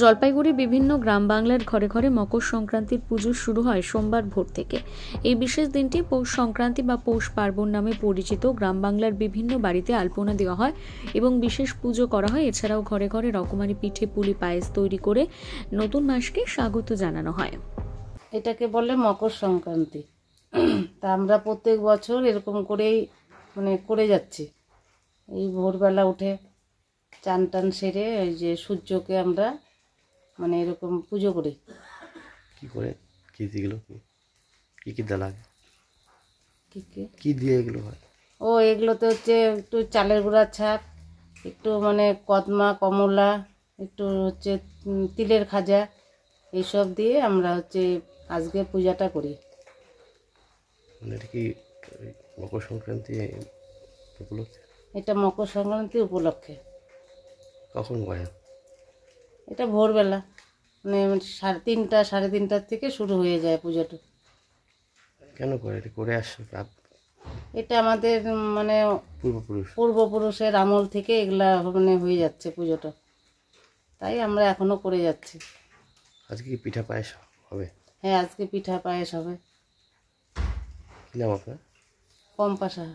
জলপাইগুড়ি বিভিন্ন গ্রাম বাংলার ঘরে ঘরে মকর সংক্রান্তির পুজো শুরু হয় সোমবার ভোর থেকে। এই বিশেষ দিনটি পৌষ সংক্রান্তি বা পৌষ পার্বণ নামে পরিচিত। গ্রাম বাংলার বিভিন্ন বাড়িতে আলপনা দেওয়া হয় এবং বিশেষ পুজো করা হয়। এছাড়াও ঘরে ঘরে রকমারি পিঠে পুলি পায়েস তৈরি করে নতুন মাসকে স্বাগত জানানো হয়। এটাকে বলে মকর সংক্রান্তি। তা আমরা প্রত্যেক বছর এরকম করেই করে যাচ্ছি। এই ভোরবেলা উঠে চান টান সেরে ওই যে সূর্যকে আমরা এরকম পুজো করি। কি করে কি দিগুলো কি দেওয়া লাগে? কি দিয়ে এগুলো হয়? এগুলোতে হচ্ছে একটু চালের গুঁড়ার ছাক, একটু কদমা কমলা, একটু হচ্ছে তিলের খাজা, এইসব দিয়ে আমরা আজকে পূজাটা করি। এটা কি মকর সংক্রান্তি উপলক্ষে? এটা মকর সংক্রান্তি উপলক্ষে। কখন হয়? এটা ভোরবেলা 3:30 সাড়ে 3টার থেকে শুরু হয়ে যায় পুজোটা। কেন করে এটা করে আসছে? এটা আমাদের পূর্বপুরুষের আমল থেকে এগুলা হয়ে যাচ্ছে পুজোটা, তাই আমরা এখনো করে যাচ্ছি। আজকে কি পিঠা পায়েস হবে? হ্যাঁ, আজকে পিঠা পায়েস হবে। কি নাম আপনার? পম্পা সাহা।